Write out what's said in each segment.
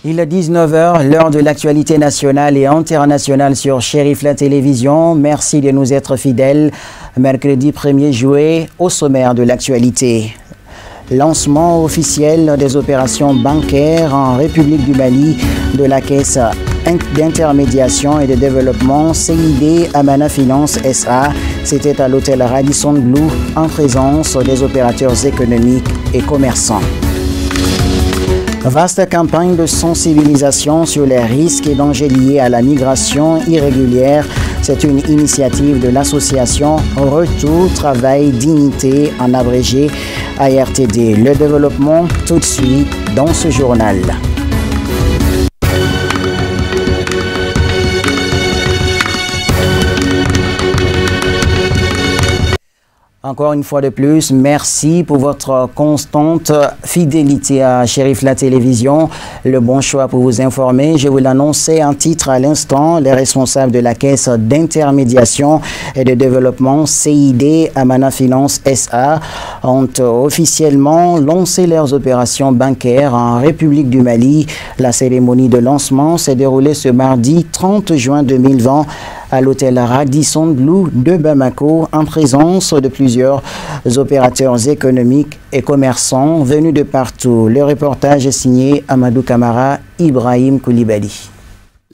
Il est 19 h, l'heure de l'actualité nationale et internationale sur Chérif la télévision. Merci de nous être fidèles. Mercredi 1er juillet, au sommaire de l'actualité. Lancement officiel des opérations bancaires en République du Mali de la Caisse d'intermédiation et de développement CID Amana Finance SA. C'était à l'hôtel Radisson Blu en présence des opérateurs économiques et commerçants. Vaste campagne de sensibilisation sur les risques et dangers liés à la migration irrégulière. C'est une initiative de l'association Retour, Travail, Dignité, en abrégé ARTD. Le développement tout de suite dans ce journal. Encore une fois de plus, merci pour votre constante fidélité à Chérif la télévision. Le bon choix pour vous informer. Je vous l'annonçais en titre à l'instant. Les responsables de la Caisse d'intermédiation et de développement CID Amana Finance SA ont officiellement lancé leurs opérations bancaires en République du Mali. La cérémonie de lancement s'est déroulée ce mardi 30 juin 2020 à l'hôtel Radisson Blu de Bamako en présence de plusieurs opérateurs économiques et commerçants venus de partout. Le reportage est signé Amadou Kamara, Ibrahim Koulibaly.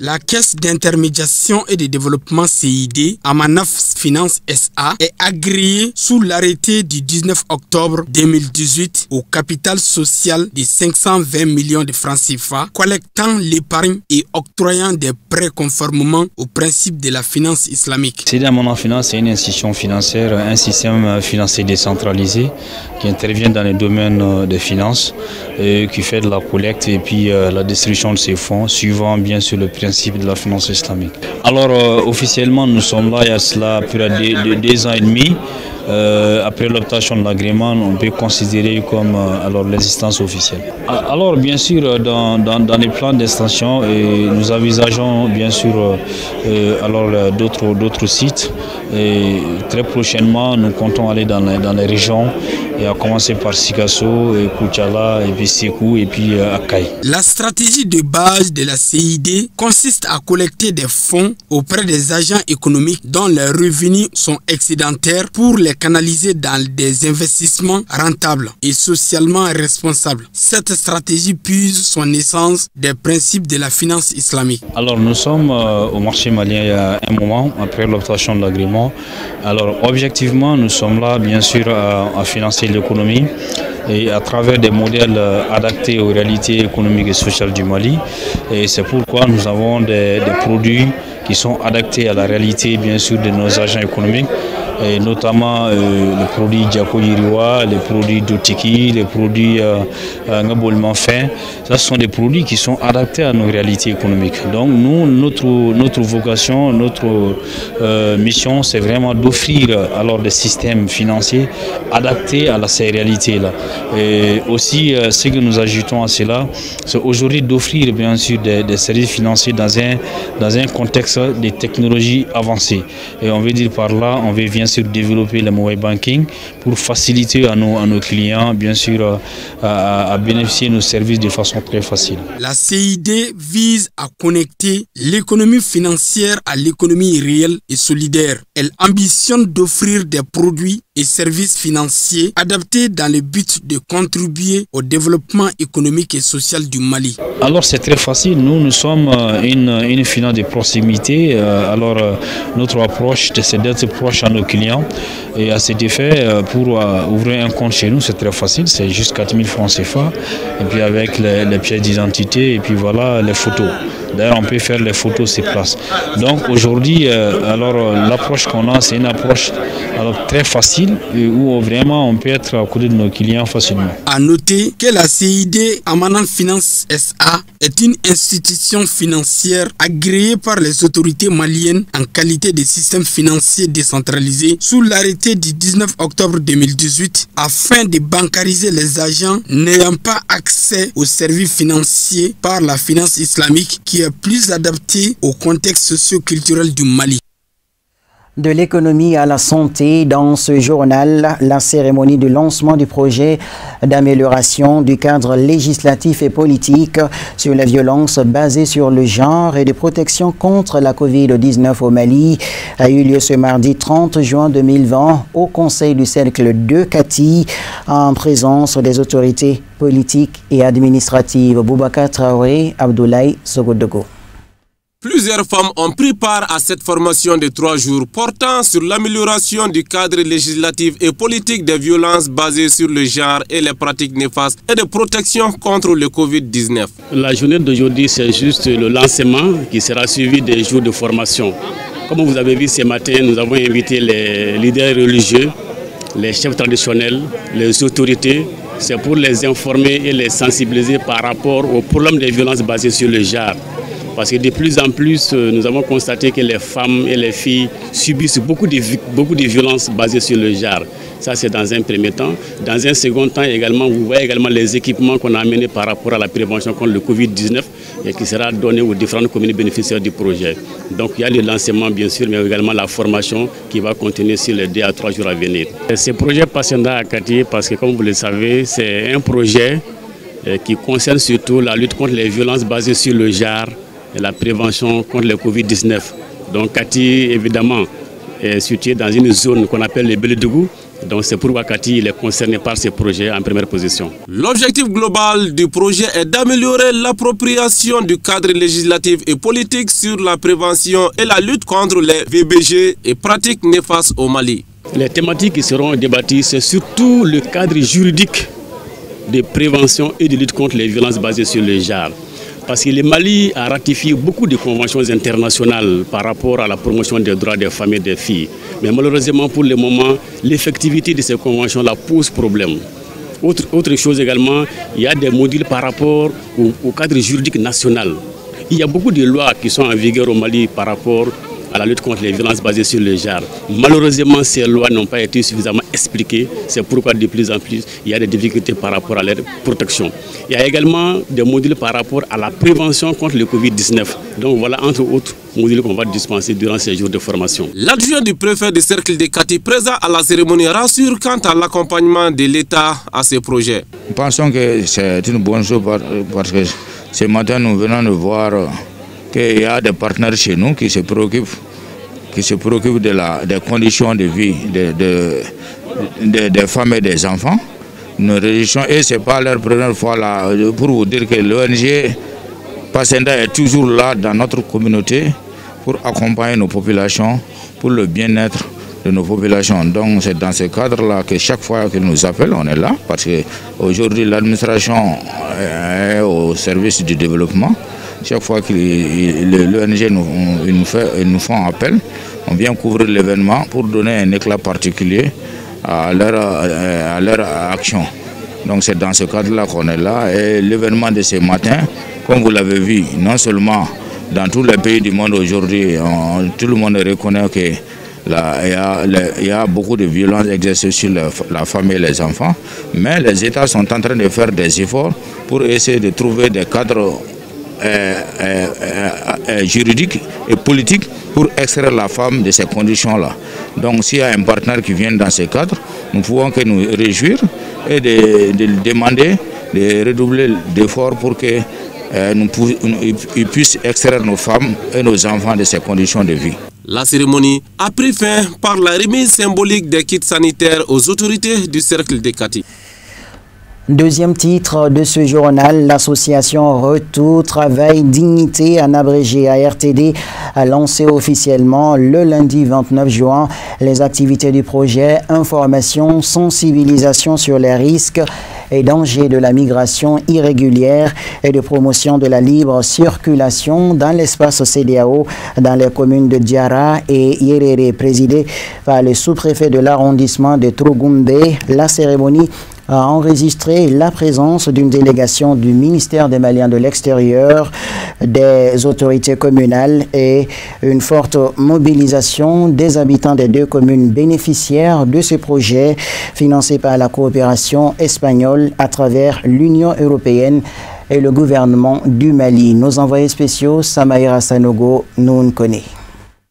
La Caisse d'intermédiation et de développement CID, Amana Finance SA, est agréée sous l'arrêté du 19 octobre 2018 au capital social de 520 millions de francs CFA, collectant l'épargne et octroyant des prêts conformément aux principes de la finance islamique. CID Amana Finance est une institution financière, un système financier décentralisé qui intervient dans les domaines des finances, qui fait de la collecte et puis la distribution de ces fonds, suivant bien sûr le principe de la finance islamique. Alors officiellement nous sommes là il y a cela plus de 2 ans et demi. Après l'obtention de l'agrément, on peut considérer comme l'existence officielle. Alors bien sûr, dans les plans d'extension, nous envisageons bien sûr d'autres sites. Et très prochainement, nous comptons aller dans les régions, et à commencer par Sikasso, Koutiala, et puis Sekou, et puis Akaï. La stratégie de base de la CID consiste à collecter des fonds auprès des agents économiques dont les revenus sont excédentaires pour les canaliser dans des investissements rentables et socialement responsables. Cette stratégie puise son essence des principes de la finance islamique. Alors nous sommes au marché malien il y a un moment, après l'obtention de l'agrément. Alors objectivement, nous sommes là bien sûr à financer l'économie et à travers des modèles adaptés aux réalités économiques et sociales du Mali. Et c'est pourquoi nous avons des produits qui sont adaptés à la réalité bien sûr de nos agents économiques, et notamment les produits Diako Yiriwa, les produits Dotiki, les produits Ngabolman Fin. Ce sont des produits qui sont adaptés à nos réalités économiques. Donc nous, notre vocation, notre mission, c'est vraiment d'offrir alors des systèmes financiers adaptés à ces réalités-là. Et aussi, ce que nous ajoutons à cela, c'est aujourd'hui d'offrir bien sûr des services financiers dans un contexte des technologies avancées. Et on veut dire par là, on veut bien sûr développer le mobile banking pour faciliter à nos clients bien sûr à bénéficier de nos services de façon très facile. La CID vise à connecter l'économie financière à l'économie réelle et solidaire. Elle ambitionne d'offrir des produits et services financiers adaptés dans le but de contribuer au développement économique et social du Mali. Alors c'est très facile, nous sommes une finance de proximité, notre approche c'est d'être proche à nos clients et à cet effet pour ouvrir un compte chez nous c'est très facile, c'est juste 4 000 francs CFA et puis avec les pièces d'identité et puis voilà les photos. D'ailleurs on peut faire les photos sur place. Donc aujourd'hui l'approche qu'on a c'est une approche très facile où vraiment on peut être à côté de nos clients facilement. À noter que la CID Amana Finance SA est une institution financière agréée par les autorités maliennes en qualité de système financier décentralisé sous l'arrêté du 19 octobre 2018 afin de bancariser les agents n'ayant pas accès aux services financiers par la finance islamique qui est plus adaptée au contexte socio-culturel du Mali. De l'économie à la santé, dans ce journal, la cérémonie de lancement du projet d'amélioration du cadre législatif et politique sur les violences basées sur le genre et de protection contre la Covid-19 au Mali a eu lieu ce mardi 30 juin 2020 au Conseil du Cercle de Kati en présence des autorités politiques et administratives. Boubacar Traoré, Abdoulaye Sogodogo. Plusieurs femmes ont pris part à cette formation de 3 jours portant sur l'amélioration du cadre législatif et politique des violences basées sur le genre et les pratiques néfastes et de protection contre le Covid-19. La journée d'aujourd'hui, c'est juste le lancement qui sera suivi des jours de formation. Comme vous avez vu ce matin, nous avons invité les leaders religieux, les chefs traditionnels, les autorités. C'est pour les informer et les sensibiliser par rapport au problème des violences basées sur le genre. Parce que de plus en plus, nous avons constaté que les femmes et les filles subissent beaucoup de violences basées sur le genre. Ça, c'est dans un premier temps. Dans un second temps, également, vous voyez également les équipements qu'on a amenés par rapport à la prévention contre le Covid-19 et qui sera donné aux différentes communes bénéficiaires du projet. Donc, il y a le lancement, bien sûr, mais également la formation qui va continuer sur les 2 à 3 jours à venir. Ce projet Patienda à Kati, parce que comme vous le savez, c'est un projet qui concerne surtout la lutte contre les violences basées sur le genre et la prévention contre le Covid-19. Donc Kati, évidemment, est situé dans une zone qu'on appelle le Bélédougou. Donc c'est pourquoi Kati est concerné par ce projet en première position. L'objectif global du projet est d'améliorer l'appropriation du cadre législatif et politique sur la prévention et la lutte contre les VBG et pratiques néfastes au Mali. Les thématiques qui seront débattues, c'est surtout le cadre juridique de prévention et de lutte contre les violences basées sur le genre. Parce que le Mali a ratifié beaucoup de conventions internationales par rapport à la promotion des droits des femmes et des filles. Mais malheureusement, pour le moment, l'effectivité de ces conventions-là pose problème. Autre chose également, il y a des modules par rapport au cadre juridique national. Il y a beaucoup de lois qui sont en vigueur au Mali par rapport à la lutte contre les violences basées sur le genre. Malheureusement, ces lois n'ont pas été suffisamment expliquées. C'est pourquoi de plus en plus, il y a des difficultés par rapport à leur protection. Il y a également des modules par rapport à la prévention contre le Covid-19. Donc voilà, entre autres modules qu'on va dispenser durant ces jours de formation. L'adjoint du préfet du Cercle de Kati, présent à la cérémonie, rassure quant à l'accompagnement de l'État à ces projets. Nous pensons que c'est une bonne chose parce que ce matin, nous venons de voir qu'il y a des partenaires chez nous qui se préoccupent des conditions de vie des femmes et des enfants. Nous réjouissons, et ce n'est pas leur première fois là, pour vous dire que l'ONG Patienda est toujours là dans notre communauté pour accompagner nos populations, pour le bien-être de nos populations. Donc c'est dans ce cadre-là que chaque fois qu'ils nous appellent, on est là, parce qu'aujourd'hui l'administration est au service du développement. Chaque fois que l'ONG nous font appel, on vient couvrir l'événement pour donner un éclat particulier à leur action. Donc c'est dans ce cadre-là qu'on est là. Et l'événement de ce matin, comme vous l'avez vu, non seulement dans tous les pays du monde aujourd'hui, tout le monde reconnaît qu'il y a beaucoup de violences exercées sur la femme et les enfants, mais les États sont en train de faire des efforts pour essayer de trouver des cadres juridique et politique pour extraire la femme de ces conditions-là. Donc s'il y a un partenaire qui vient dans ce cadre, nous pouvons que nous réjouir et de demander de redoubler d'efforts pour que ils puissent extraire nos femmes et nos enfants de ces conditions de vie. La cérémonie a pris fin par la remise symbolique des kits sanitaires aux autorités du Cercle de Kati. Deuxième titre de ce journal, l'association Retour Travail Dignité, en abrégé ARTD, a lancé officiellement le lundi 29 juin les activités du projet Information, sensibilisation sur les risques et dangers de la migration irrégulière et de promotion de la libre circulation dans l'espace CEDEAO dans les communes de Diara et Yerere, présidée par le sous-préfet de l'arrondissement de Trougumbe. La cérémonie a enregistré la présence d'une délégation du ministère des Maliens de l'extérieur, des autorités communales et une forte mobilisation des habitants des 2 communes bénéficiaires de ce projet financé par la coopération espagnole à travers l'Union européenne et le gouvernement du Mali. Nos envoyés spéciaux, Samaïra Sanogo, nous connaissons.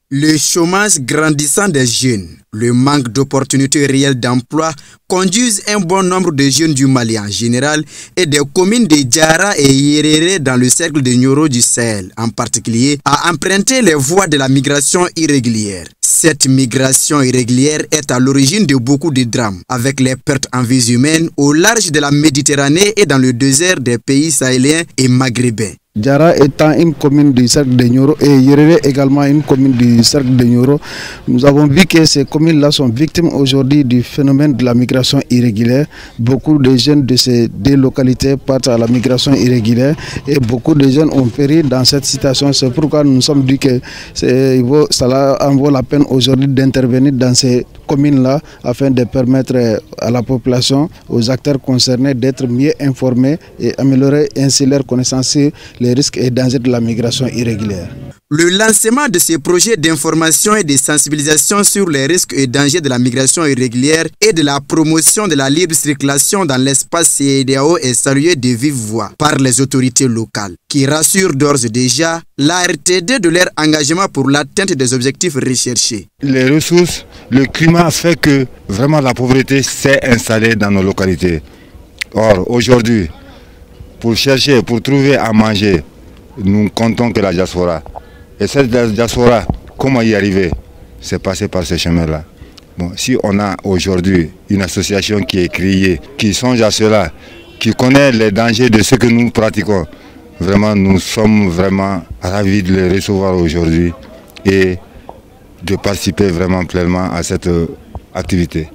Le chômage grandissant des jeunes, le manque d'opportunités réelles d'emploi conduisent un bon nombre de jeunes du Mali en général et des communes de Diara et Yéréré dans le cercle de Nioro du Sahel en particulier à emprunter les voies de la migration irrégulière. Cette migration irrégulière est à l'origine de beaucoup de drames, avec les pertes en vies humaines au large de la Méditerranée et dans le désert des pays sahéliens et maghrébins. Diara étant une commune du cercle de Nioro et Yéréré également une commune du cercle de Nioro, nous avons vu que ces communes-là sont victimes aujourd'hui du phénomène de la migration irrégulière. Beaucoup de jeunes de ces deux localités partent à la migration irrégulière et beaucoup de jeunes ont péri dans cette situation. C'est pourquoi nous nous sommes dit que cela en vaut la peine aujourd'hui d'intervenir dans ces communes-là afin de permettre à la population, aux acteurs concernés d'être mieux informés et améliorer ainsi leur connaissance sur les risques et dangers de la migration irrégulière. Le lancement de ces projets d'information et de sensibilisation sur les risques et dangers de la migration irrégulière et de la promotion de la libre circulation dans l'espace CEDEAO est salué de vive voix par les autorités locales, qui rassurent d'ores et déjà la RTD de leur engagement pour l'atteinte des objectifs recherchés. Les ressources, le climat fait que vraiment la pauvreté s'est installée dans nos localités. Or, aujourd'hui, pour chercher, pour trouver à manger, nous comptons que la diaspora. Et cette diaspora, comment y arriver? C'est passé par ce chemin-là. Bon, si on a aujourd'hui une association qui est créée, qui songe à cela, qui connaît les dangers de ce que nous pratiquons, vraiment, nous sommes vraiment ravis de les recevoir aujourd'hui et de participer vraiment pleinement à cette activité.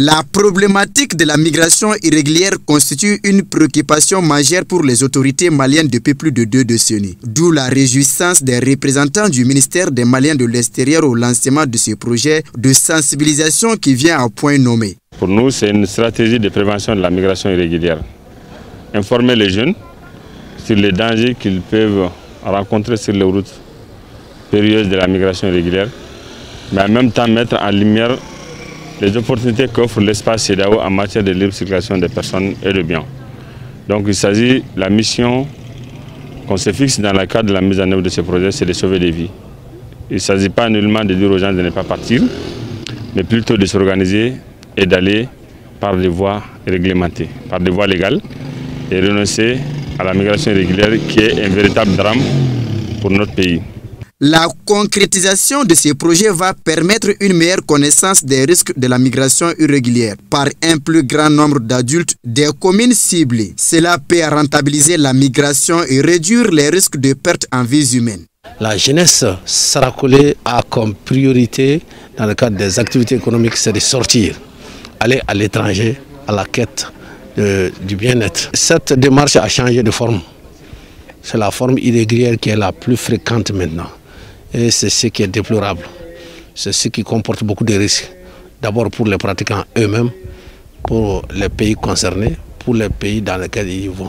La problématique de la migration irrégulière constitue une préoccupation majeure pour les autorités maliennes depuis plus de 2 décennies. D'où la réjouissance des représentants du ministère des Maliens de l'extérieur au lancement de ce projet de sensibilisation qui vient à point nommé. Pour nous, c'est une stratégie de prévention de la migration irrégulière. Informer les jeunes sur les dangers qu'ils peuvent rencontrer sur les routes périlleuses de la migration irrégulière, mais en même temps mettre en lumière les opportunités qu'offre l'espace CEDEAO en matière de libre circulation des personnes et de biens. Donc il s'agit, la mission qu'on se fixe dans le cadre de la mise en œuvre de ce projet, c'est de sauver des vies. Il ne s'agit pas nullement de dire aux gens de ne pas partir, mais plutôt de s'organiser et d'aller par des voies réglementées, par des voies légales, et renoncer à la migration irrégulière qui est un véritable drame pour notre pays. La concrétisation de ces projets va permettre une meilleure connaissance des risques de la migration irrégulière par un plus grand nombre d'adultes des communes ciblées. Cela peut rentabiliser la migration et réduire les risques de perte en vies humaines. La jeunesse sera collée à comme priorité dans le cadre des activités économiques, c'est de sortir, aller à l'étranger à la quête du bien-être. Cette démarche a changé de forme. C'est la forme irrégulière qui est la plus fréquente maintenant. Et c'est ce qui est déplorable. C'est ce qui comporte beaucoup de risques. D'abord pour les pratiquants eux-mêmes, pour les pays concernés, pour les pays dans lesquels ils vont.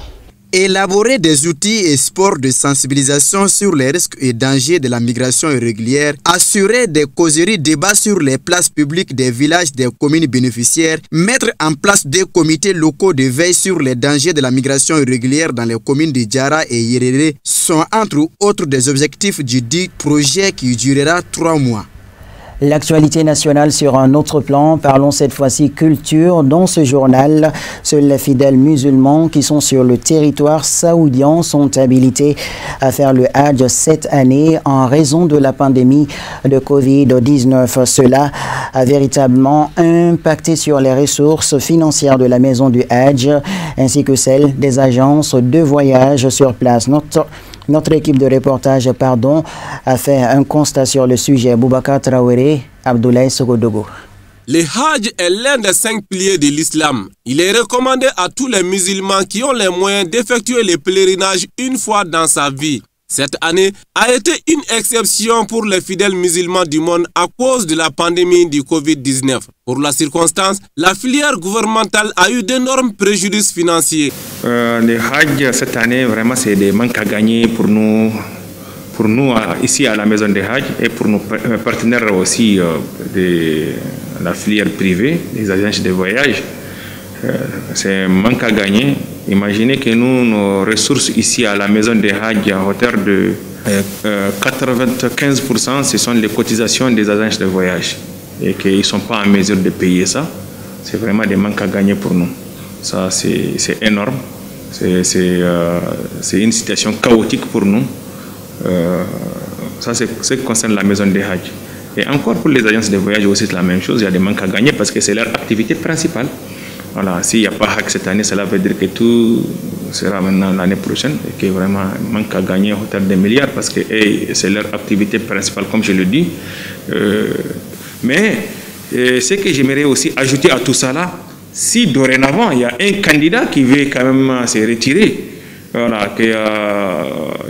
Élaborer des outils et sports de sensibilisation sur les risques et dangers de la migration irrégulière, assurer des causeries débats sur les places publiques des villages des communes bénéficiaires, mettre en place des comités locaux de veille sur les dangers de la migration irrégulière dans les communes de Diara et Yéréré sont entre autres des objectifs du dit projet qui durera 3 mois. L'actualité nationale sur un autre plan, parlons cette fois-ci culture. Dans ce journal, seuls les fidèles musulmans qui sont sur le territoire saoudien sont habilités à faire le Hajj cette année en raison de la pandémie de Covid-19. Cela a véritablement impacté sur les ressources financières de la maison du Hajj ainsi que celles des agences de voyage sur place. Notre équipe de reportage a fait un constat sur le sujet. Boubacar Traoré, Abdoulaye Sogodogo. Le Hajj est l'un des 5 piliers de l'islam. Il est recommandé à tous les musulmans qui ont les moyens d'effectuer le pèlerinage une fois dans sa vie. Cette année a été une exception pour les fidèles musulmans du monde à cause de la pandémie du Covid-19. Pour la circonstance, la filière gouvernementale a eu d'énormes préjudices financiers. Le Hajj cette année, vraiment, c'est des manques à gagner pour nous ici à la maison des Hajj et pour nos partenaires aussi de la filière privée, des agences de voyage. C'est un manque à gagner. Imaginez que nous, nos ressources ici à la maison des Hajj à hauteur de 95% ce sont les cotisations des agences de voyage et qu'ils ne sont pas en mesure de payer ça. C'est vraiment des manques à gagner pour nous. Ça, c'est énorme. C'est une situation chaotique pour nous. Ça, c'est ce qui concerne la maison des Hajj. Et encore pour les agences de voyage aussi, c'est la même chose. Il y a des manques à gagner parce que c'est leur activité principale. Voilà, s'il n'y a pas Hajj cette année, cela veut dire que tout sera maintenant l'année prochaine et qu'il y a vraiment un manque à gagner au hauteur des milliards parce que c'est leur activité principale, comme je le dis. Mais ce que j'aimerais aussi ajouter à tout ça là, si dorénavant il y a un candidat qui veut quand même se retirer, voilà,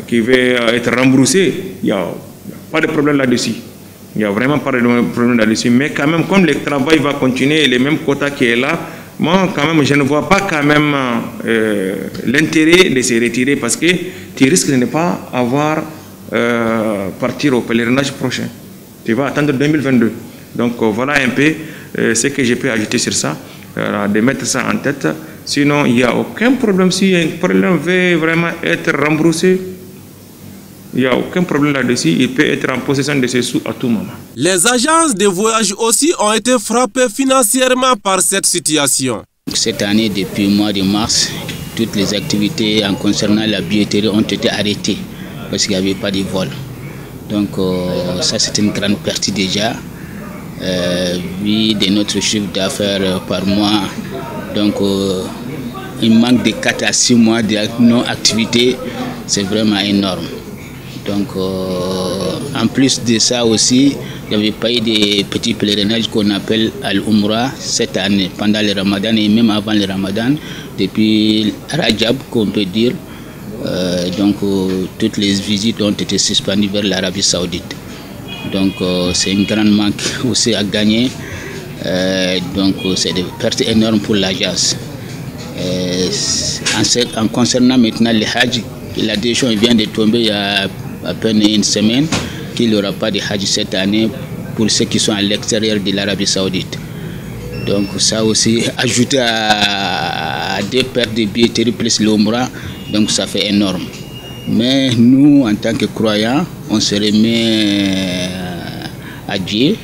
qui veut être remboursé, il n'y a pas de problème là-dessus. Il n'y a vraiment pas de problème là-dessus. Mais quand même, comme le travail va continuer, les mêmes quotas qui est là, moi, quand même, je ne vois pas quand même l'intérêt de se retirer parce que tu risques de ne pas avoir partir au pèlerinage prochain. Tu vas attendre 2022. Donc voilà un peu ce que je peux ajouter sur ça, de mettre ça en tête. Sinon, il n'y a aucun problème. Si un problème veut vraiment être remboursé, il n'y a aucun problème là-dessus. Il peut être en possession de ses sous à tout moment. Les agences de voyage aussi ont été frappées financièrement par cette situation. Cette année, depuis le mois de mars, toutes les activités en concernant la billetterie ont été arrêtées parce qu'il n'y avait pas de vol. Donc ça, c'est une grande partie déjà. Vu de notre chiffre d'affaires par mois, donc il manque de 4 à 6 mois de non-activité, c'est vraiment énorme. Donc en plus de ça aussi, il y avait pas eu des petits pèlerinages qu'on appelle Al-Umrah cette année, pendant le Ramadan et même avant le Ramadan, depuis Rajab qu'on peut dire. Donc toutes les visites ont été suspendues vers l'Arabie Saoudite. Donc c'est un grand manque aussi à gagner. Donc c'est des pertes énormes pour l'agence. En concernant maintenant les Hajj, la décision vient de tomber il y a à peine une semaine qu'il n'y aura pas de Hajj cette année pour ceux qui sont à l'extérieur de l'Arabie Saoudite. Donc ça aussi, ajouté à des pertes de billetterie plus l'Umrah, donc ça fait énorme. Mais nous, en tant que croyants, on se remet à Dieu.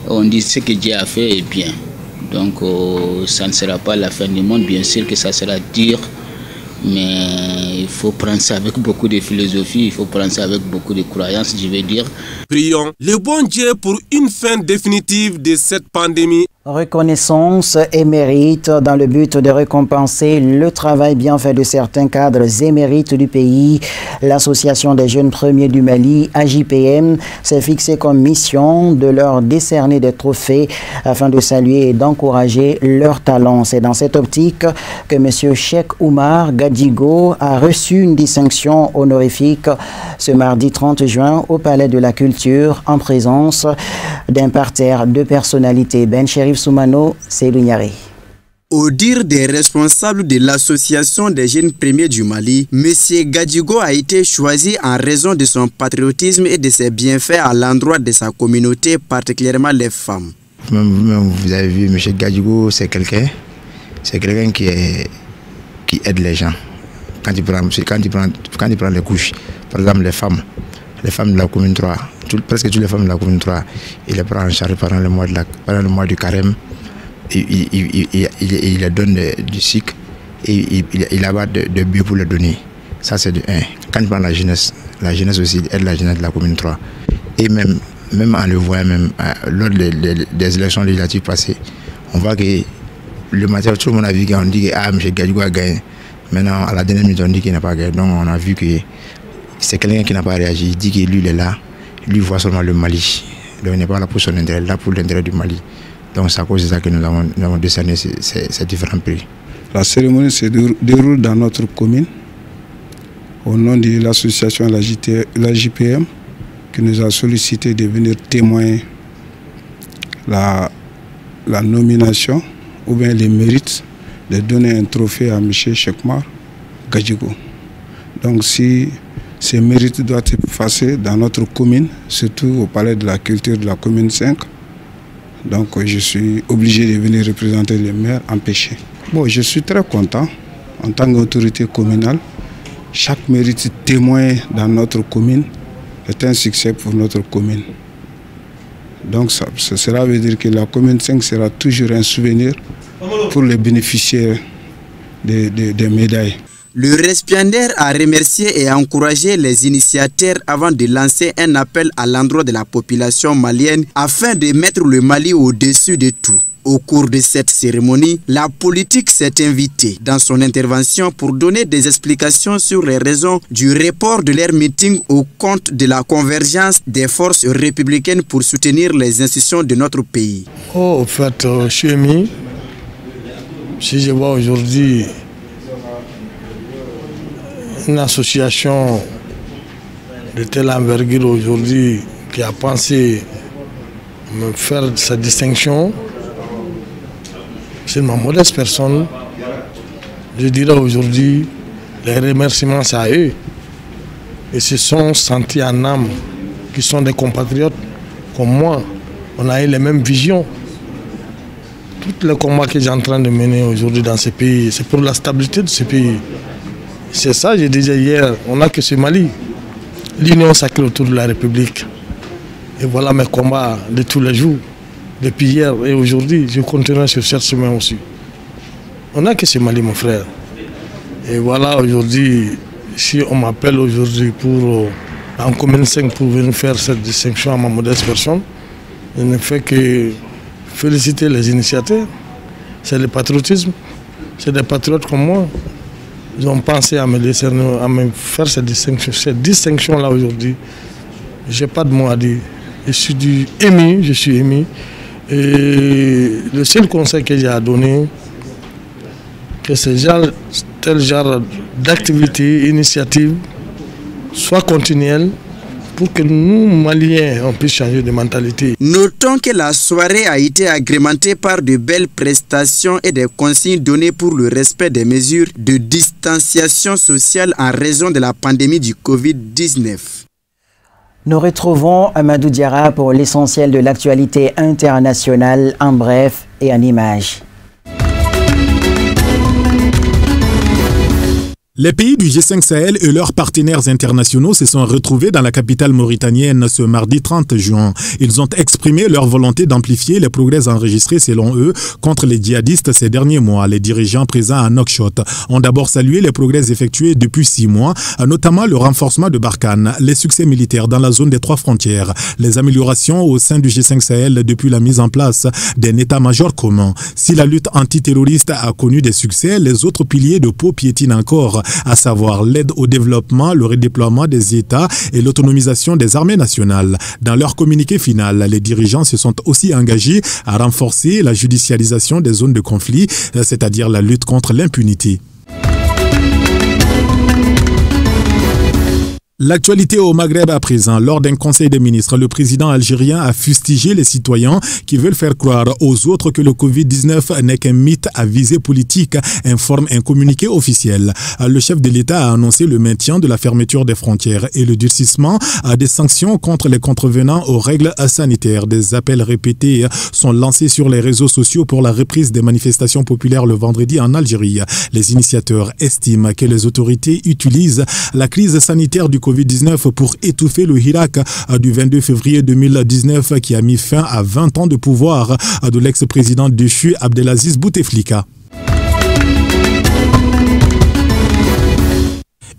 On dit ce que Dieu a fait est bien. Donc ça ne sera pas la fin du monde, bien sûr que ça sera dur. Mais il faut prendre ça avec beaucoup de philosophie, il faut prendre ça avec beaucoup de croyances, je veux dire. Prions le bon Dieu pour une fin définitive de cette pandémie. Reconnaissance et mérite dans le but de récompenser le travail bien fait de certains cadres émérites du pays. L'Association des jeunes premiers du Mali, AJPM, s'est fixée comme mission de leur décerner des trophées afin de saluer et d'encourager leurs talents. C'est dans cette optique que M. Cheikh Oumar Gadjigo a reçu une distinction honorifique ce mardi 30 juin au Palais de la Culture en présence d'un parterre de personnalités. Ben Chérif Soumano, c'est l'Ignari. Au dire des responsables de l'Association des jeunes premiers du Mali, M. Gadjigo a été choisi en raison de son patriotisme et de ses bienfaits à l'endroit de sa communauté, particulièrement les femmes. Vous avez vu, M. Gadjigo, c'est quelqu'un qui aide les gens. Quand il prend les couches, par exemple les femmes de la commune 3, presque toutes les femmes de la commune 3, il les prend en charge pendant le mois du carême, il leur donne du sucre et il abat de bœufs pour les donner. Ça c'est de 1. Quand il prend la jeunesse aussi, il aide la jeunesse de la commune 3. Et même en le voyant, même lors des élections législatives passées, on voit que le matin, tout le monde a vu qu'on dit que M. Gadjigo a gagné. Maintenant, à la dernière minute, on dit qu'il n'a pas gagné. Donc on a vu que c'est quelqu'un qui n'a pas réagi. Il dit que lui, il est là. Lui voit seulement le Mali. Donc il n'est pas là pour son intérêt, là pour l'intérêt du Mali. Donc c'est à cause de ça que nous avons décerné ces différents prix. La cérémonie se déroule dans notre commune au nom de l'association l'AJPM qui nous a sollicité de venir témoigner la nomination ou bien les mérites de donner un trophée à M. Cheikh Oumar Gadjigo. Donc si ces mérites doivent être effacés dans notre commune, surtout au Palais de la Culture de la commune 5, donc je suis obligé de venir représenter le maire empêché. Bon, je suis très content en tant qu'autorité communale. Chaque mérite témoin dans notre commune est un succès pour notre commune. Donc cela veut dire que la commune 5 sera toujours un souvenir pour les bénéficiaires des médailles. Le récipiendaire a remercié et encouragé les initiateurs avant de lancer un appel à l'endroit de la population malienne afin de mettre le Mali au-dessus de tout. Au cours de cette cérémonie, la politique s'est invitée dans son intervention pour donner des explications sur les raisons du report de leur meeting au compte de la convergence des forces républicaines pour soutenir les institutions de notre pays. Oh, en fait, je suis ému. Si je vois aujourd'hui une association de telle envergure aujourd'hui qui a pensé me faire cette distinction, c'est ma modeste personne. Je dirais aujourd'hui, les remerciements c'est à eux. Et se sont sentis en âme, qui sont des compatriotes comme moi. On a eu les mêmes visions. Tous les combats que j'ai en train de mener aujourd'hui dans ce pays, c'est pour la stabilité de ce pays. C'est ça, je disais hier, on n'a que ce Mali. L'union sacrée autour de la République. Et voilà mes combats de tous les jours. Depuis hier et aujourd'hui, je continuerai sur cette semaine aussi. On n'a que ce Mali, mon frère. Et voilà, aujourd'hui, si on m'appelle aujourd'hui pour en commune 5 pour venir faire cette distinction à ma modeste personne, je ne fais que féliciter les initiateurs. C'est le patriotisme. C'est des patriotes comme moi. Ils ont pensé à me décerner, à me faire cette distinction-là aujourd'hui. Je n'ai pas de mots à dire. Je suis ému. Et le seul conseil que j'ai à donner, que tel genre d'activité, initiative, soit continuelle pour que nous, Maliens, on puisse changer de mentalité. Notons que la soirée a été agrémentée par de belles prestations et des consignes données pour le respect des mesures de distanciation sociale en raison de la pandémie du Covid-19. Nous retrouvons Amadou Diarra pour l'essentiel de l'actualité internationale en bref et en images. Les pays du G5 Sahel et leurs partenaires internationaux se sont retrouvés dans la capitale mauritanienne ce mardi 30 juin. Ils ont exprimé leur volonté d'amplifier les progrès enregistrés selon eux contre les djihadistes ces derniers mois. Les dirigeants présents à Nouakchott ont d'abord salué les progrès effectués depuis 6 mois, notamment le renforcement de Barkhane, les succès militaires dans la zone des 3 frontières, les améliorations au sein du G5 Sahel depuis la mise en place d'un état-major commun. Si la lutte antiterroriste a connu des succès, les autres piliers de Pau piétinent encore, à savoir l'aide au développement, le redéploiement des États et l'autonomisation des armées nationales. Dans leur communiqué final, les dirigeants se sont aussi engagés à renforcer la judicialisation des zones de conflit, c'est-à-dire la lutte contre l'impunité. L'actualité au Maghreb à présent. Lors d'un conseil des ministres, le président algérien a fustigé les citoyens qui veulent faire croire aux autres que le Covid-19 n'est qu'un mythe à visée politique, informe un communiqué officiel. Le chef de l'État a annoncé le maintien de la fermeture des frontières et le durcissement des sanctions contre les contrevenants aux règles sanitaires. Des appels répétés sont lancés sur les réseaux sociaux pour la reprise des manifestations populaires le vendredi en Algérie. Les initiateurs estiment que les autorités utilisent la crise sanitaire du Covid-19 pour étouffer le Hirak du 22 février 2019 qui a mis fin à 20 ans de pouvoir de l'ex-président déchu Abdelaziz Bouteflika.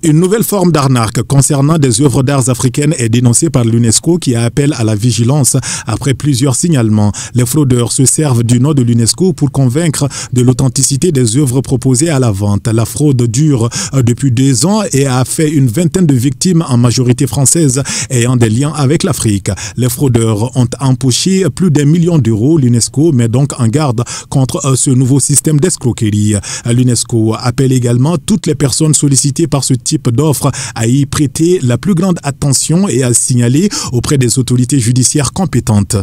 Une nouvelle forme d'arnaque concernant des œuvres d'art africaines est dénoncée par l'UNESCO qui appelle à la vigilance après plusieurs signalements. Les fraudeurs se servent du nom de l'UNESCO pour convaincre de l'authenticité des œuvres proposées à la vente. La fraude dure depuis 2 ans et a fait une vingtaine de victimes, en majorité françaises, ayant des liens avec l'Afrique. Les fraudeurs ont empoché plus d'1 million d'euros. L'UNESCO met donc en garde contre ce nouveau système d'escroquerie. L'UNESCO appelle également toutes les personnes sollicitées par ce type d'offres à y prêter la plus grande attention et à signaler auprès des autorités judiciaires compétentes.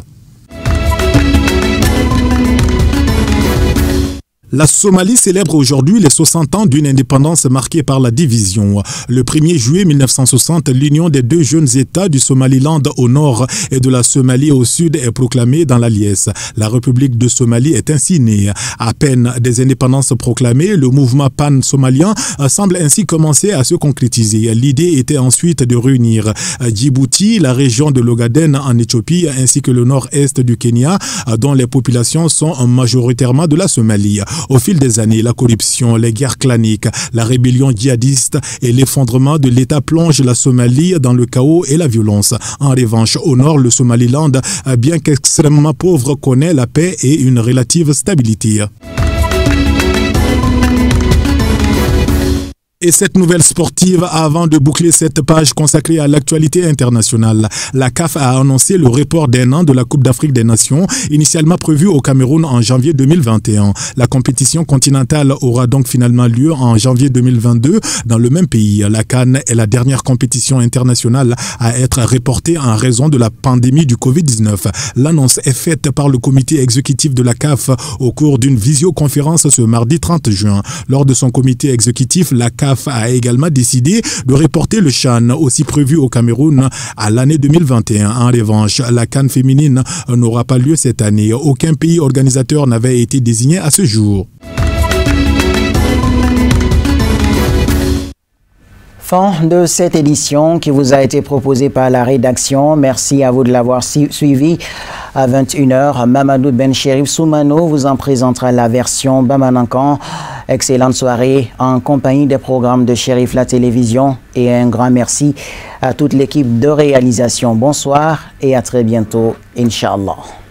La Somalie célèbre aujourd'hui les 60 ans d'une indépendance marquée par la division. Le 1er juillet 1960, l'union des deux jeunes États du Somaliland au nord et de la Somalie au sud est proclamée dans la liesse. La République de Somalie est ainsi née. À peine des indépendances proclamées, le mouvement pan-somalien semble ainsi commencer à se concrétiser. L'idée était ensuite de réunir Djibouti, la région de l'Ogaden en Éthiopie, ainsi que le nord-est du Kenya, dont les populations sont majoritairement de la Somalie. Au fil des années, la corruption, les guerres claniques, la rébellion djihadiste et l'effondrement de l'État plongent la Somalie dans le chaos et la violence. En revanche, au nord, le Somaliland, bien qu'extrêmement pauvre, connaît la paix et une relative stabilité. Et cette nouvelle sportive, avant de boucler cette page consacrée à l'actualité internationale, la CAF a annoncé le report d'1 an de la Coupe d'Afrique des Nations, initialement prévue au Cameroun en janvier 2021. La compétition continentale aura donc finalement lieu en janvier 2022 dans le même pays. La CAN est la dernière compétition internationale à être reportée en raison de la pandémie du Covid-19. L'annonce est faite par le comité exécutif de la CAF au cours d'une visioconférence ce mardi 30 juin. Lors de son comité exécutif, la CAF a également décidé de reporter le CHAN, aussi prévu au Cameroun, à l'année 2021. En revanche, la CAN féminine n'aura pas lieu cette année. Aucun pays organisateur n'avait été désigné à ce jour. Fin de cette édition qui vous a été proposée par la rédaction. Merci à vous de l'avoir suivi. À 21h, Mamadou Ben Cherif Soumano vous en présentera la version Bamanankan. Excellente soirée en compagnie des programmes de Cherif la télévision et un grand merci à toute l'équipe de réalisation. Bonsoir et à très bientôt, Inch'Allah.